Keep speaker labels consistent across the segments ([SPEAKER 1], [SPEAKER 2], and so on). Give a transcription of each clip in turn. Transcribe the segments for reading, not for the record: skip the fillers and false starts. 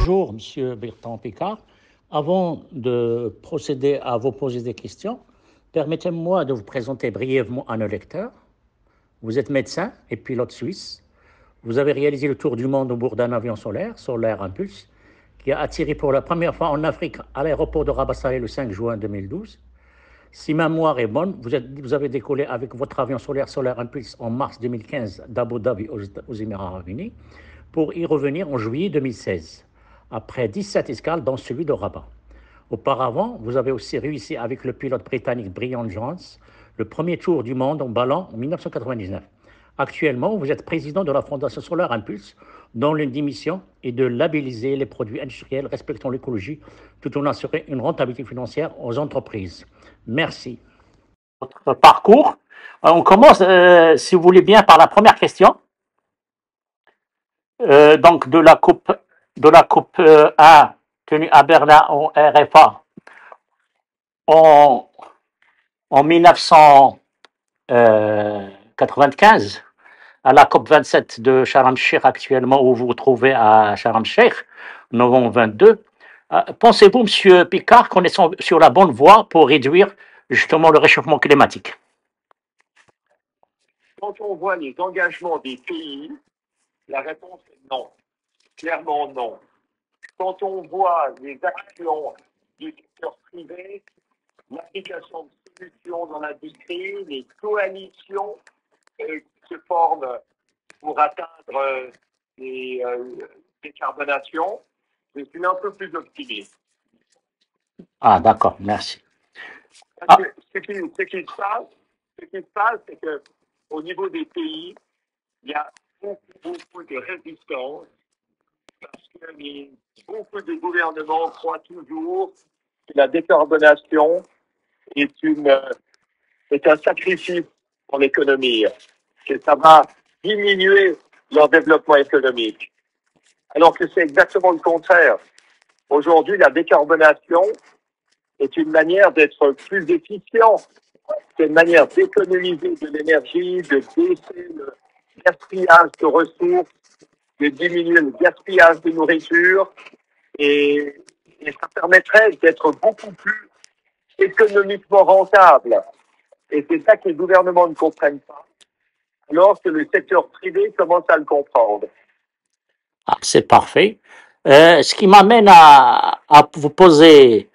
[SPEAKER 1] Bonjour, Monsieur Bertrand Piccard. Avant de procéder à vous poser des questions, permettez-moi de vous présenter brièvement à nos lecteurs. Vous êtes médecin et pilote suisse. Vous avez réalisé le tour du monde au bord d'un avion solaire, Solaire Impulse, qui a atterri pour la première fois en Afrique à l'aéroport de Rabat-Salé le 5 juin 2012. Si ma mémoire est bonne, vous avez décollé avec votre avion solaire Solaire Impulse en mars 2015 d'Abu Dhabi aux Émirats Arabes Unis pour y revenir en juillet 2016, après 17 escales dont celui de Rabat. Auparavant, vous avez aussi réussi avec le pilote britannique Brian Jones le premier tour du monde en ballon en 1999. Actuellement, vous êtes président de la Fondation Solaire Impulse, dont l'une des missions est de labelliser les produits industriels respectant l'écologie tout en assurant une rentabilité financière aux entreprises. Merci. Votre parcours. On commence, si vous voulez bien, par la première question. Donc, de la Coupe 1 tenue à Berlin en RFA en 1995 à la COP 27 de Sharm el-Sheikh actuellement, où vous vous trouvez à Sharm el-Sheikh, novembre 22. Pensez-vous, Monsieur Piccard, qu'on est sur la bonne voie pour réduire justement le réchauffement climatique?
[SPEAKER 2] Quand on voit les engagements des pays, la réponse est non. Clairement non. Quand on voit les actions du secteur privé, l'application de solutions dans l'industrie, les coalitions qui se forment pour atteindre les décarbonations, je suis un peu plus optimiste.
[SPEAKER 1] Ah, d'accord, merci.
[SPEAKER 2] Ce qui se passe, c'est qu'au niveau des pays, il y a beaucoup de résistance parce que beaucoup de gouvernements croient toujours que la décarbonation est un sacrifice pour l'économie, que ça va diminuer leur développement économique. Alors que c'est exactement le contraire. Aujourd'hui, la décarbonation est une manière d'être plus efficient, c'est une manière d'économiser de l'énergie, de baisser le gaspillage de ressources, de diminuer le gaspillage de nourriture, et ça permettrait d'être beaucoup plus économiquement rentable. Et c'est ça que les gouvernements ne comprennent pas, alors que le secteur privé commence à le comprendre.
[SPEAKER 1] Ah, c'est parfait. Ce qui m'amène à vous poser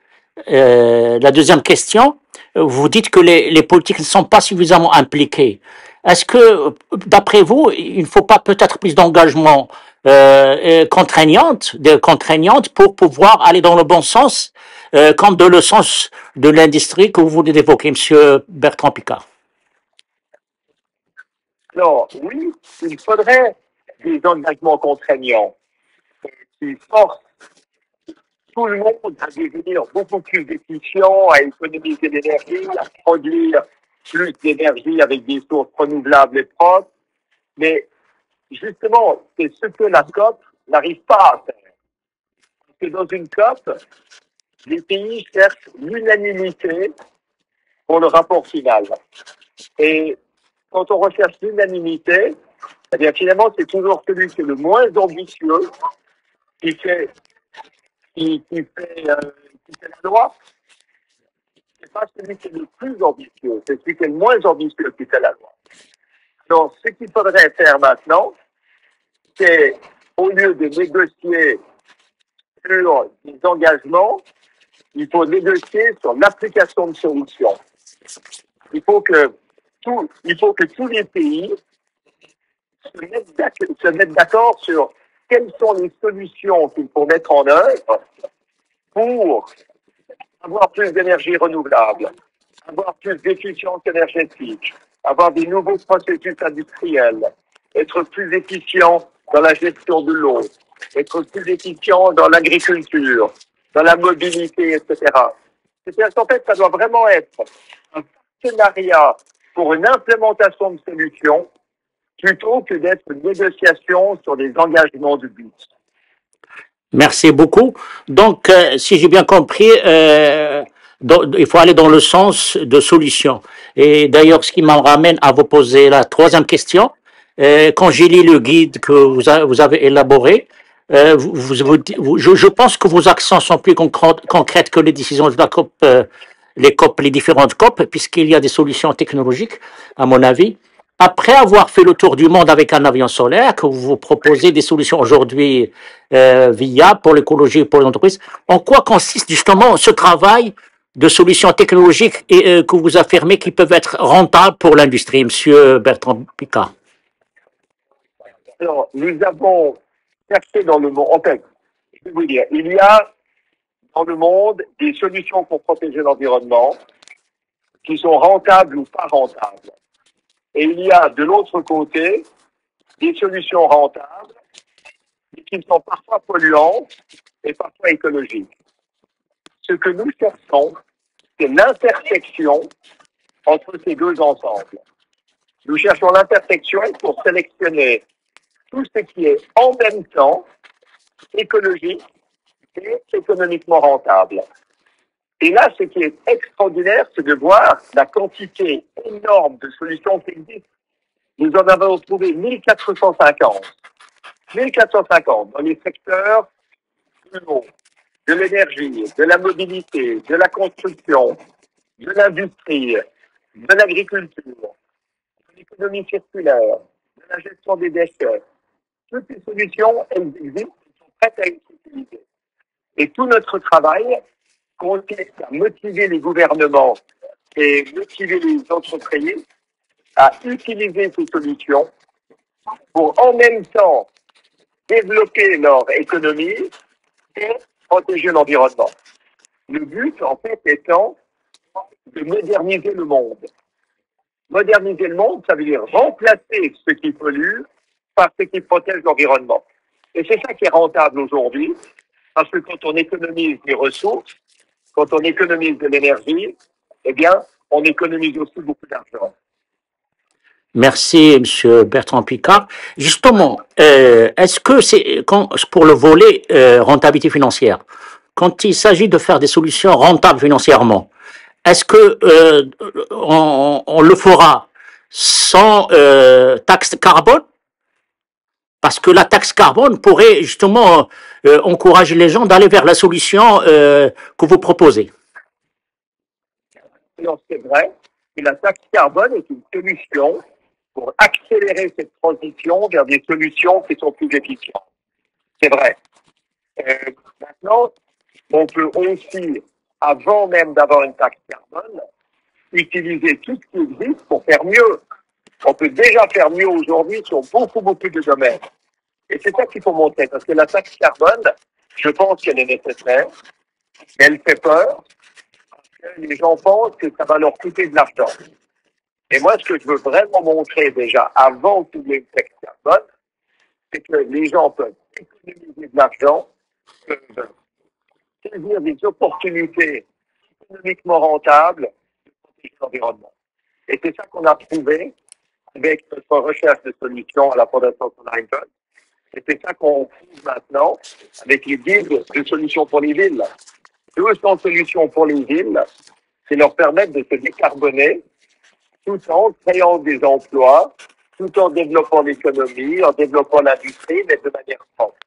[SPEAKER 1] la deuxième question. Vous dites que les politiques ne sont pas suffisamment impliqués. Est-ce que, d'après vous, il ne faut pas peut-être plus d'engagement contraignantes pour pouvoir aller dans le bon sens, comme dans le sens de l'industrie que vous venez d'évoquer, Monsieur Bertrand Piccard?
[SPEAKER 2] Alors, oui, il faudrait des engagements contraignants qui forcent tout le monde à devenir beaucoup plus efficient, à économiser l'énergie, à produire plus d'énergie avec des sources renouvelables et propres. Mais justement, c'est ce que la COP n'arrive pas à faire. Parce que dans une COP, les pays cherchent l'unanimité pour le rapport final. Et quand on recherche l'unanimité, eh bien finalement, c'est toujours celui qui est le moins ambitieux qui fait la loi. C'est pas celui qui est le plus ambitieux, c'est celui qui est le moins ambitieux qui fait la loi. Donc, ce qu'il faudrait faire maintenant, c'est, au lieu de négocier sur des engagements, il faut négocier sur l'application de solutions. Il faut que tous les pays se mettent d'accord sur quelles sont les solutions qu'il faut mettre en œuvre pour avoir plus d'énergie renouvelable, avoir plus d'efficience énergétique, avoir des nouveaux processus industriels, être plus efficient dans la gestion de l'eau, être plus efficient dans l'agriculture, dans la mobilité, etc. C'est-à-dire qu'en fait, ça doit vraiment être un partenariat pour une implémentation de solutions plutôt que d'être une négociation sur des engagements de but.
[SPEAKER 1] Merci beaucoup. Donc, si j'ai bien compris, il faut aller dans le sens de solutions. Et d'ailleurs, ce qui m'en ramène à vous poser la troisième question. Quand j'ai lu le guide que vous avez élaboré, Je pense que vos accents sont plus concrètes que les décisions de la COP, les différentes COP, puisqu'il y a des solutions technologiques, à mon avis. Après avoir fait le tour du monde avec un avion solaire, que vous proposez des solutions aujourd'hui viables pour l'écologie et pour les entreprises, en quoi consiste justement ce travail de solutions technologiques que vous affirmez qui peuvent être rentables pour l'industrie, Monsieur Bertrand Piccard?
[SPEAKER 2] Alors, nous avons cherché dans le monde, en fait, je vais vous dire, il y a dans le monde des solutions pour protéger l'environnement qui sont rentables ou pas rentables. Et il y a de l'autre côté des solutions rentables qui sont parfois polluantes et parfois écologiques. Ce que nous cherchons, c'est l'intersection entre ces deux ensembles. Nous cherchons l'intersection pour sélectionner tout ce qui est en même temps écologique et économiquement rentable. Et là, ce qui est extraordinaire, c'est de voir la quantité énorme de solutions qui existent. Nous en avons trouvé 1450. 1450 dans les secteurs de l'eau, de l'énergie, de la mobilité, de la construction, de l'industrie, de l'agriculture, de l'économie circulaire, de la gestion des déchets. Toutes ces solutions, elles existent, elles sont prêtes à être utilisées. Et tout notre travail consiste à motiver les gouvernements et motiver les entreprises à utiliser ces solutions pour en même temps développer leur économie et protéger l'environnement. Le but, en fait, étant de moderniser le monde. Moderniser le monde, ça veut dire remplacer ce qui pollue par ce qui protège l'environnement. Et c'est ça qui est rentable aujourd'hui, parce que quand on économise des ressources, quand on économise de l'énergie, eh bien, on économise aussi beaucoup d'argent.
[SPEAKER 1] Merci, Monsieur Bertrand Piccard. Justement, est-ce que c'est pour le volet rentabilité financière, quand il s'agit de faire des solutions rentables financièrement, est-ce que on le fera sans taxe carbone? Parce que la taxe carbone pourrait justement encourager les gens d'aller vers la solution que vous proposez.
[SPEAKER 2] Non, c'est vrai que la taxe carbone est une solution pour accélérer cette transition vers des solutions qui sont plus efficientes. C'est vrai. Maintenant, on peut aussi, avant même d'avoir une taxe carbone, utiliser tout ce qui existe pour faire mieux. On peut déjà faire mieux aujourd'hui sur beaucoup de domaines. Et c'est ça qu'il faut montrer, parce que la taxe carbone, je pense qu'elle est nécessaire, mais elle fait peur, parce que les gens pensent que ça va leur coûter de l'argent. Et moi, ce que je veux vraiment montrer déjà, avant qu'il y ait une taxe carbone, c'est que les gens peuvent économiser de l'argent, peuvent saisir des opportunités économiquement rentables de protéger l'environnement. Et c'est ça qu'on a prouvé avec notre recherche de solutions à la Fondation Solar. Et c'est ça qu'on trouve maintenant avec les guides de solutions pour les villes. 200 solutions pour les villes, c'est leur permettre de se décarboner tout en créant des emplois, tout en développant l'économie, en développant l'industrie, mais de manière propre.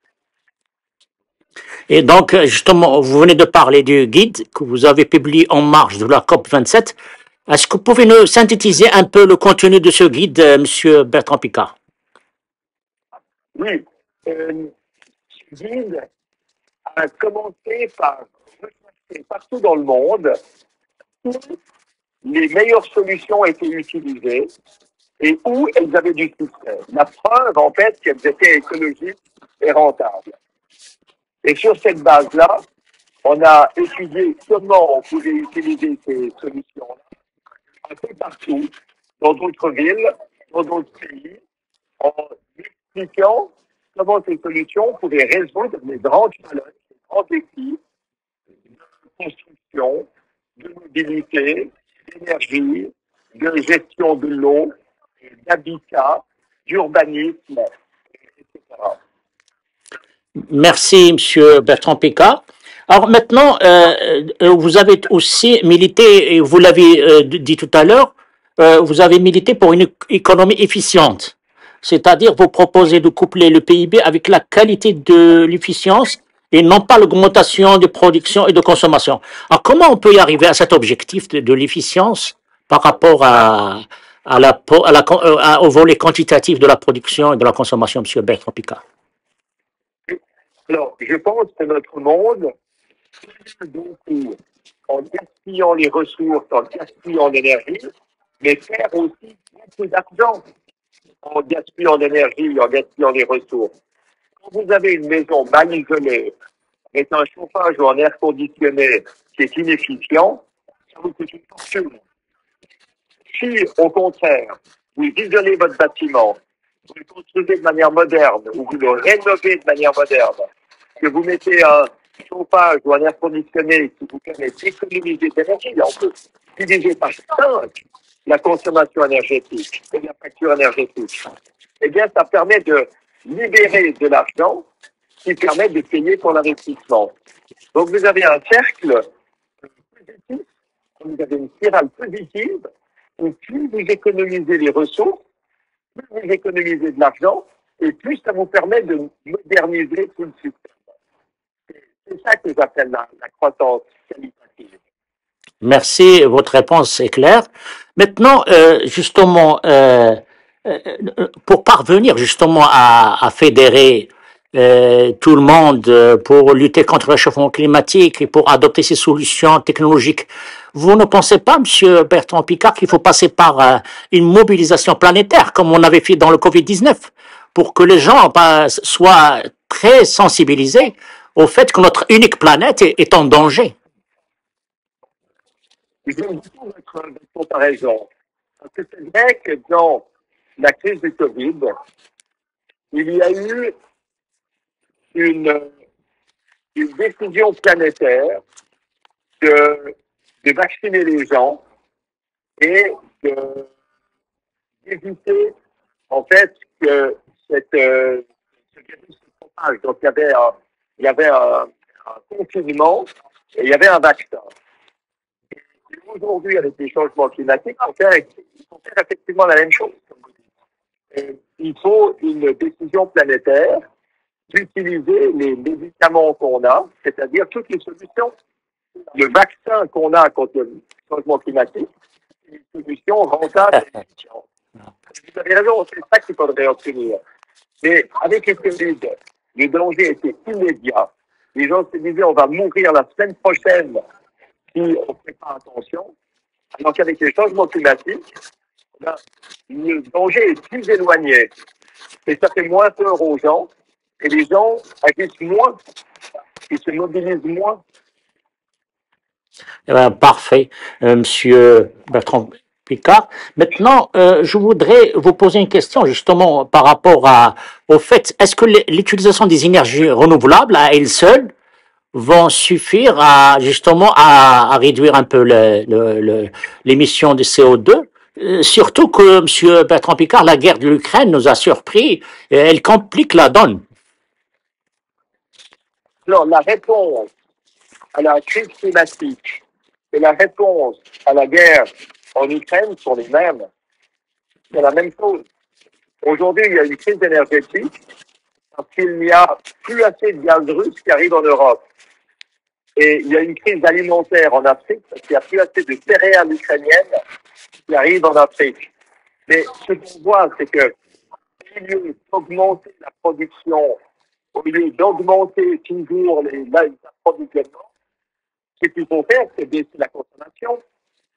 [SPEAKER 1] Et donc, justement, vous venez de parler du guide que vous avez publié en marge de la COP27. Est-ce que vous pouvez nous synthétiser un peu le contenu de ce guide, Monsieur Bertrand Piccard?
[SPEAKER 2] Oui. Ce guide a commencé par rechercher partout dans le monde où les meilleures solutions étaient utilisées et où elles avaient du succès. La preuve, en fait, qu'elles étaient écologiques et rentables. Et sur cette base-là, on a étudié comment on pouvait utiliser ces solutions-là un peu partout, dans d'autres villes, dans d'autres pays, en expliquant comment ces solutions pouvaient résoudre les grands challenges, les grands défis de construction, de mobilité, d'énergie, de gestion de l'eau, d'habitat, d'urbanisme, etc.
[SPEAKER 1] Merci, Monsieur Bertrand Piccard. Alors maintenant, vous avez aussi milité, et vous l'avez dit tout à l'heure, vous avez milité pour une économie efficiente. C'est-à-dire, vous proposez de coupler le PIB avec la qualité de l'efficience et non pas l'augmentation de production et de consommation. Alors, comment on peut y arriver à cet objectif de l'efficience par rapport au volet quantitatif de la production et de la consommation, M. Bertrand Piccard?
[SPEAKER 2] Alors, je pense que notre monde, beaucoup en gaspillant les ressources, en gaspillant l'énergie, mais perd aussi beaucoup d'argent en gaspillant l'énergie, en gaspillant les ressources. Quand vous avez une maison mal isolée, avec un chauffage ou un air conditionné qui est inefficient, ça vous coûte une fortune. Si, au contraire, vous isolez votre bâtiment, vous le construisez de manière moderne, ou vous le rénovez de manière moderne, que vous mettez un chauffage ou un air conditionné qui vous permet d'économiser d'énergie, on peut diviser par 5 la consommation énergétique et la facture énergétique. Eh bien, ça permet de libérer de l'argent qui permet de payer pour l'investissement. Donc, vous avez un cercle positif, vous avez une spirale positive, où plus vous économisez les ressources, plus vous économisez de l'argent, et plus ça vous permet de moderniser tout le système. C'est ça que j'appelle la croissance qualitative.
[SPEAKER 1] Merci, votre réponse est claire. Maintenant, justement, pour parvenir justement à fédérer tout le monde pour lutter contre le réchauffement climatique et pour adopter ces solutions technologiques, vous ne pensez pas, Monsieur Bertrand Piccard, qu'il faut passer par une mobilisation planétaire, comme on avait fait dans le Covid-19, pour que les gens soient très sensibilisés au fait que notre unique planète est en danger?
[SPEAKER 2] J'aime beaucoup votre comparaison. Parce que c'est vrai que dans la crise du Covid, il y a eu une décision planétaire de vacciner les gens et d'éviter, en fait, que ce virus se propage. Donc, il y avait un confinement et il y avait un vaccin. Et aujourd'hui, avec les changements climatiques, il faut faire effectivement la même chose. Et il faut une décision planétaire d'utiliser les médicaments qu'on a, c'est-à-dire toutes les solutions. Le vaccin qu'on a contre le changement climatique, c'est une solution rentable et efficiente. Vous avez raison, c'est ça qu'il faudrait obtenir. Mais avec les Covid, le danger était immédiat. Les gens se disaient on va mourir la semaine prochaine si on ne fait pas attention. Alors qu'avec les changements climatiques, le danger est plus éloigné. Et ça fait moins peur aux gens. Et les gens agissent moins. Ils se mobilisent moins.
[SPEAKER 1] Eh ben, parfait, Monsieur Bertrand Piccard. Maintenant, je voudrais vous poser une question justement par rapport au fait, est-ce que l'utilisation des énergies renouvelables à elles seules vont suffire justement à réduire un peu l'émission de CO2? Surtout que, Monsieur Bertrand Piccard, la guerre de l'Ukraine nous a surpris et elle complique la donne.
[SPEAKER 2] Alors, la réponse à la crise climatique et la réponse à la guerre en Ukraine sont les mêmes. C'est la même chose. Aujourd'hui, il y a une crise énergétique parce qu'il n'y a plus assez de gaz russe qui arrive en Europe. Et il y a une crise alimentaire en Afrique parce qu'il n'y a plus assez de céréales ukrainiennes qui arrivent en Afrique. Mais ce qu'on voit, c'est que au lieu d'augmenter la production, au lieu d'augmenter toujours l'approvisionnement, ce qu'il faut faire, c'est baisser la consommation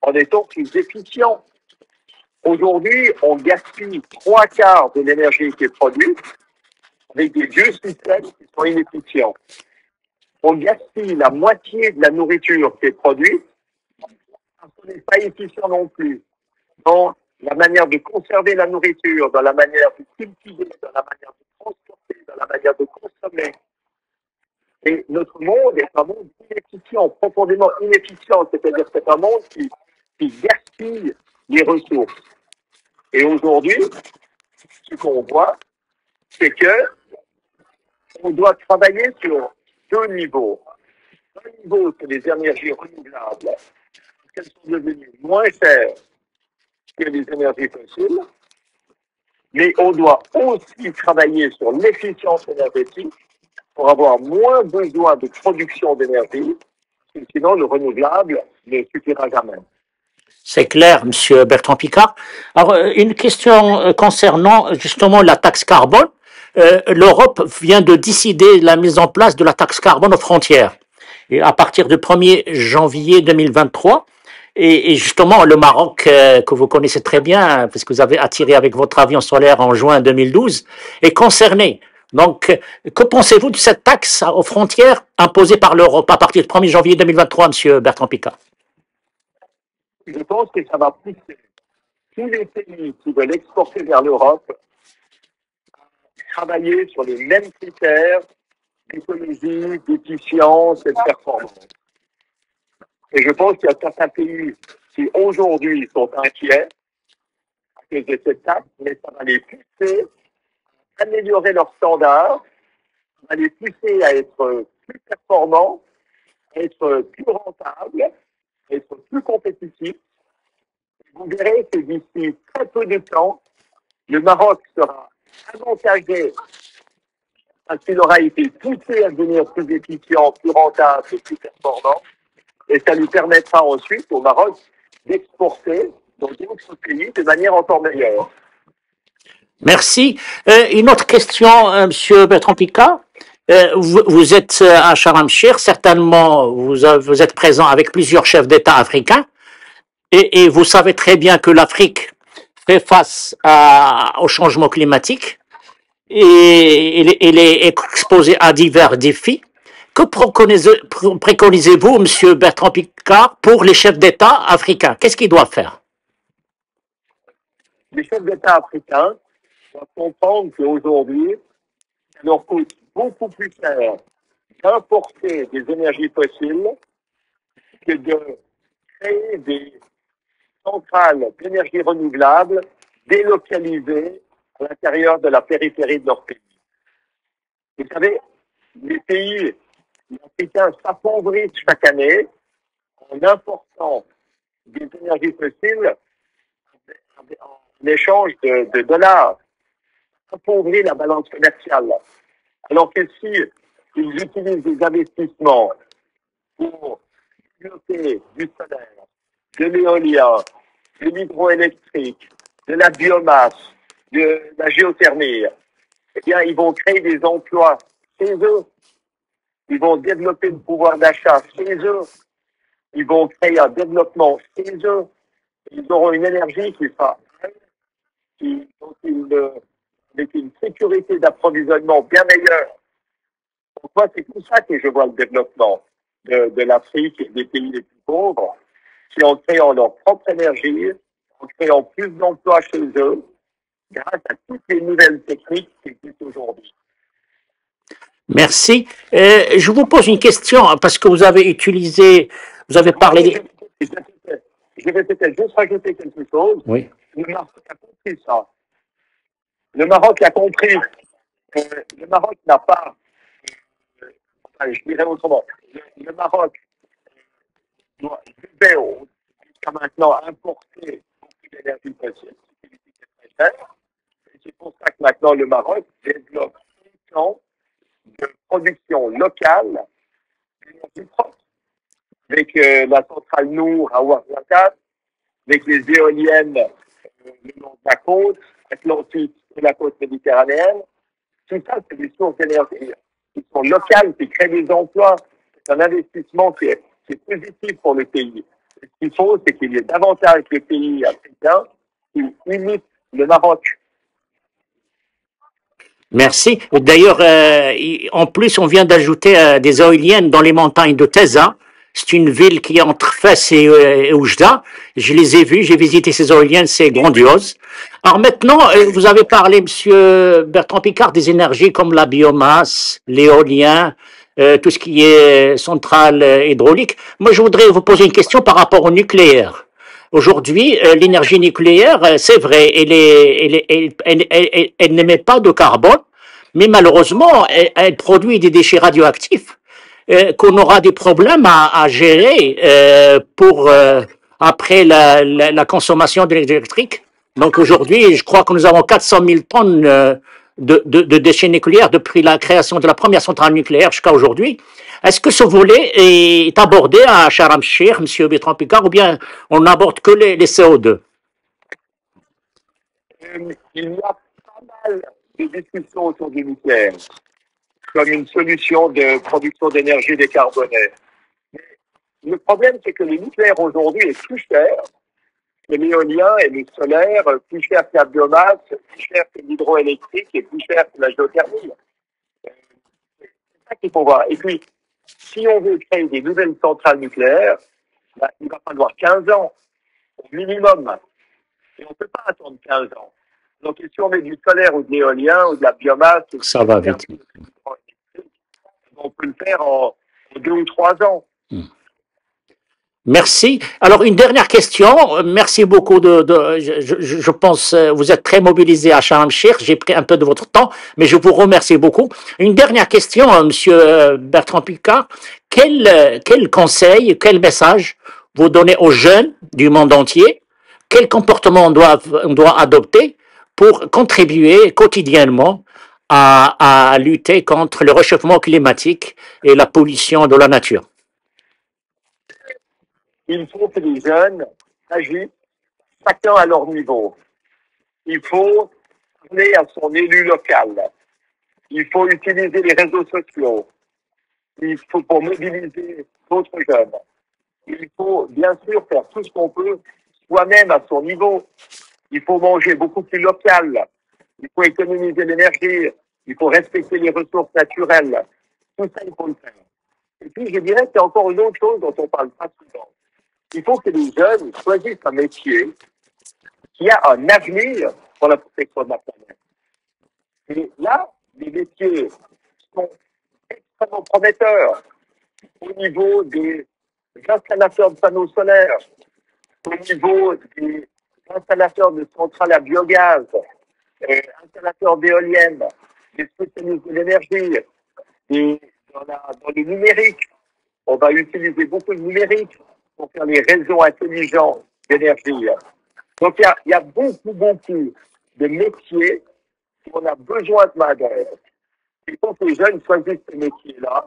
[SPEAKER 2] en étant plus efficient. Aujourd'hui, on gaspille 3/4 de l'énergie qui est produite avec des vieux systèmes qui sont inefficients. On gaspille la moitié de la nourriture qui est produite parce qu'on n'est pas efficient non plus dans la manière de conserver la nourriture, dans la manière de cultiver, dans la manière de transporter, dans la manière de consommer. Et notre monde est un monde inefficient, profondément inefficient, c'est-à-dire que c'est un monde qui gaspille les ressources. Et aujourd'hui, ce qu'on voit, c'est que on doit travailler sur 2 niveaux. Un niveau, c'est les énergies renouvelables, qu'elles sont devenues moins chères que les énergies fossiles. mais on doit aussi travailler sur l'efficience énergétique pour avoir moins besoin de production d'énergie, sinon le renouvelable ne suffira jamais.
[SPEAKER 1] C'est clair, Monsieur Bertrand Piccard. Alors, une question concernant justement la taxe carbone. L'Europe vient de décider la mise en place de la taxe carbone aux frontières. Et à partir du 1er janvier 2023, et justement, le Maroc, que vous connaissez très bien, parce que vous avez attiré avec votre avion solaire en juin 2012, est concerné. Donc, que pensez-vous de cette taxe aux frontières imposée par l'Europe à partir du 1er janvier 2023, Monsieur Bertrand Piccard?
[SPEAKER 2] Je pense que ça va pousser tous les pays qui veulent exporter vers l'Europe à travailler sur les mêmes critères d'écologie, d'efficience et de performance. Et je pense qu'il y a certains pays qui aujourd'hui sont inquiets à cause de cette taxe, mais ça va les pousser à améliorer leurs standards, ça va les pousser à être plus performants, à être plus rentables, à être plus compétitifs. Vous verrez que d'ici très peu de temps, le Maroc sera avantagé parce qu'il aura été poussé à devenir plus efficient, plus rentable et plus performant. Et ça lui permettra ensuite au Maroc d'exporter dans d'autres pays de manière encore meilleure.
[SPEAKER 1] Merci. Une autre question, Monsieur Bertrand Piccard. Vous êtes à Sharm el-Sheikh, certainement vous êtes présent avec plusieurs chefs d'État africains et vous savez très bien que l'Afrique fait face au changement climatique et elle est exposée à divers défis. Que préconisez-vous, Monsieur Bertrand Piccard, pour les chefs d'État africains? Qu'est-ce qu'ils doivent faire?
[SPEAKER 2] Les chefs d'État africains doivent comprendre qu'aujourd'hui, ça leur coûte beaucoup plus cher d'importer des énergies fossiles que de créer des centrales d'énergie renouvelable délocalisées à l'intérieur de la périphérie de leur pays. Vous savez, les pays africains s'appauvrissent chaque année en important des énergies fossiles en échange de dollars, appauvrit la balance commerciale. Alors que si ils utilisent des investissements pour développer du solaire, de l'éolien, de l'hydroélectrique, de la biomasse, de la géothermie, eh bien, ils vont créer des emplois chez eux. Ils vont développer le pouvoir d'achat chez eux. Ils vont créer un développement chez eux. Ils auront une énergie qui sera avec une sécurité d'approvisionnement bien meilleure. Donc moi, c'est comme ça que je vois le développement de l'Afrique et des pays les plus pauvres, qui en créant leur propre énergie, en créant plus d'emplois chez eux, grâce à toutes les nouvelles techniques qui existent aujourd'hui.
[SPEAKER 1] Merci. Je vous pose une question, parce que vous avez parlé...
[SPEAKER 2] Je vais peut-être juste rajouter quelque chose.
[SPEAKER 1] Oui.
[SPEAKER 2] Le Maroc a compris ça. Le Maroc a compris. Le Maroc n'a pas, je dirais autrement, le Maroc devait jusqu'à maintenant importer beaucoup d'énergie fossile, qui est très cher. Et c'est pour ça que maintenant le Maroc développe un plan de production locale d'énergie propre, avec la centrale Nour à Ouarzazate, avec les éoliennes le long de la côte atlantique et la côte méditerranéenne. Tout ça, c'est des sources d'énergie qui sont locales, qui créent des emplois. C'est un investissement qui est positif pour le pays. Ce qu'il faut, c'est qu'il y ait davantage de pays africains qui imitent le Maroc.
[SPEAKER 1] Merci. D'ailleurs, en plus, on vient d'ajouter des éoliennes dans les montagnes de Teza. C'est une ville qui est entre Fès et Oujda. Je les ai vues, j'ai visité ces éoliennes, c'est grandiose. Alors maintenant, vous avez parlé, Monsieur Bertrand Piccard, des énergies comme la biomasse, l'éolien, tout ce qui est centrale hydraulique. Moi, je voudrais vous poser une question par rapport au nucléaire. Aujourd'hui, l'énergie nucléaire, c'est vrai, elle n'émet pas de carbone, mais malheureusement, elle produit des déchets radioactifs qu'on aura des problèmes à gérer pour après la consommation de l'électrique. Donc aujourd'hui, je crois que nous avons 400 000 tonnes de déchets nucléaires depuis la création de la première centrale nucléaire jusqu'à aujourd'hui. Est-ce que ce volet est abordé à Sharm el-Sheikh, M. Bertrand Piccard, ou bien on n'aborde que les CO2?
[SPEAKER 2] Il y a pas mal de discussions autour du nucléaire comme une solution de production d'énergie décarbonée. Mais le problème, c'est que le nucléaire aujourd'hui est plus cher que l'éolien et le solaire, plus cher que la biomasse, plus cher que l'hydroélectrique et plus cher que la géothermie. C'est ça qu'il faut voir. Et puis, si on veut créer des nouvelles centrales nucléaires, bah, il va falloir 15 ans au minimum. Et on ne peut pas attendre 15 ans. Donc, si on met du solaire ou de l'éolien ou de la biomasse,
[SPEAKER 1] Ça va vite.
[SPEAKER 2] on peut le faire en 2 ou 3 ans.
[SPEAKER 1] Merci. Alors, une dernière question. Merci beaucoup je pense, vous êtes très mobilisé à Sharm el-Sheikh. J'ai pris un peu de votre temps, mais je vous remercie beaucoup. Une dernière question, Monsieur Bertrand Piccard. Quel conseil, quel message vous donnez aux jeunes du monde entier? Quel comportement on doit adopter pour contribuer quotidiennement à lutter contre le réchauffement climatique et la pollution de la nature?
[SPEAKER 2] Il faut que les jeunes agissent chacun à leur niveau. Il faut parler à son élu local. Il faut utiliser les réseaux sociaux. Il faut pour mobiliser d'autres jeunes. Il faut bien sûr faire tout ce qu'on peut soi-même à son niveau. Il faut manger beaucoup plus local. Il faut économiser l'énergie. Il faut respecter les ressources naturelles. Tout ça, il faut le faire. Et puis, je dirais qu'il y a encore une autre chose dont on parle pas souvent. Il faut que les jeunes choisissent un métier qui a un avenir pour la protection de la planète. Et là, les métiers sont extrêmement prometteurs au niveau des installateurs de panneaux solaires, au niveau des installateurs de centrales à biogaz, installateurs d'éoliennes, des spécialistes de l'énergie, dans le numérique. On va utiliser beaucoup de numérique pour faire les réseaux intelligents d'énergie. Donc, il y a beaucoup de métiers où on a besoin de main-d'œuvre. Il faut que les jeunes choisissent ces métiers-là,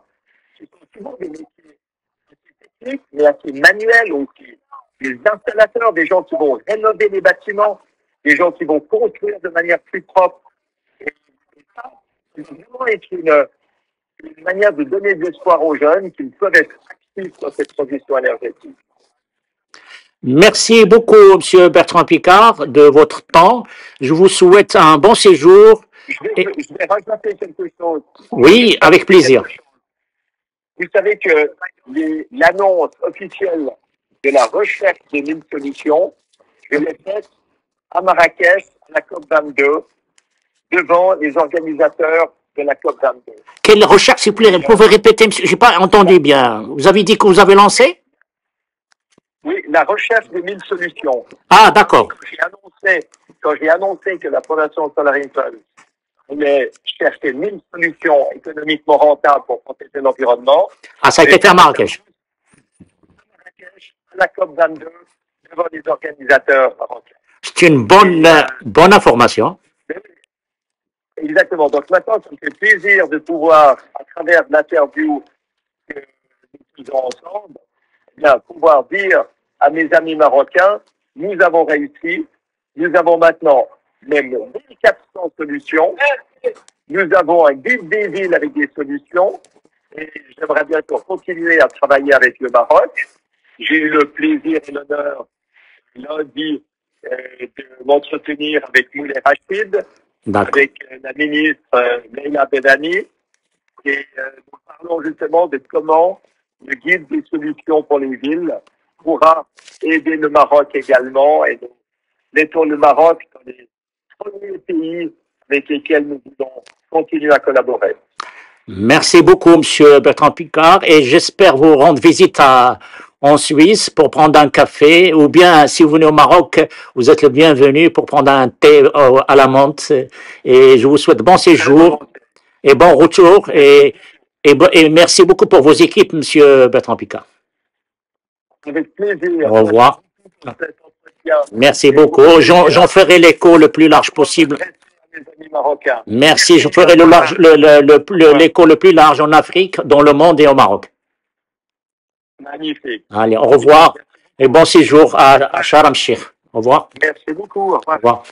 [SPEAKER 2] qui sont souvent des métiers assez techniques, mais assez manuels aussi. Des installateurs, des gens qui vont rénover les bâtiments, des gens qui vont construire de manière plus propre. Et ça, c'est vraiment une manière de donner de l'espoir aux jeunes qui peuvent être actifs dans cette transition énergétique.
[SPEAKER 1] Merci beaucoup, Monsieur Bertrand Piccard, de votre temps. Je vous souhaite un bon séjour.
[SPEAKER 2] Je vais rajouter quelque chose.
[SPEAKER 1] Oui, avec plaisir.
[SPEAKER 2] Vous savez que l'annonce officielle de la recherche des 1000 solutions, je l'ai faite à Marrakech, à la COP22, devant les organisateurs de la COP22.
[SPEAKER 1] Quelle recherche, s'il vous plaît, vous pouvez répéter, monsieur, je n'ai pas entendu bien. Vous avez dit que vous avez lancé?
[SPEAKER 2] Oui, la recherche des 1000 solutions.
[SPEAKER 1] Ah, d'accord.
[SPEAKER 2] Quand j'ai annoncé que la Fondation Solar Impulse voulait chercher 1000 solutions économiquement rentables pour protéger l'environnement.
[SPEAKER 1] Ah, ça a été fait à Marrakech.
[SPEAKER 2] À la COP22, devant les organisateurs marocains.
[SPEAKER 1] C'est une bonne information.
[SPEAKER 2] Exactement. Donc maintenant, ça me fait plaisir de pouvoir, à travers l'interview que nous faisons ensemble, bien, pouvoir dire à mes amis marocains, nous avons réussi, nous avons maintenant même 1400 solutions, nous avons un guide des villes avec des solutions, et j'aimerais bien continuer à travailler avec le Maroc. J'ai eu le plaisir et l'honneur lundi de m'entretenir avec Moulay Rachid, avec la ministre Leila Bedani, et nous parlons justement de comment le guide des solutions pour les villes pourra aider le Maroc également, et nous mettons le Maroc dans les premiers pays avec lesquels nous voulons continuer à collaborer.
[SPEAKER 1] Merci beaucoup, Monsieur Bertrand Piccard, et j'espère vous rendre visite en Suisse pour prendre un café, ou bien si vous venez au Maroc, vous êtes le bienvenu pour prendre un thé à la menthe. Et je vous souhaite bon séjour et bon retour, et merci beaucoup pour vos équipes, Monsieur Bertrand Piccard.
[SPEAKER 2] Avec plaisir.
[SPEAKER 1] Au revoir. Merci beaucoup. J'en ferai l'écho le plus large possible.
[SPEAKER 2] Mes amis marocains.
[SPEAKER 1] Merci, je ferai l'écho le plus large en Afrique, dans le monde et au Maroc.
[SPEAKER 2] Magnifique.
[SPEAKER 1] Allez, au revoir et bon séjour à Sharm el-Sheikh. Au revoir.
[SPEAKER 2] Merci beaucoup. Au revoir.
[SPEAKER 1] Au revoir.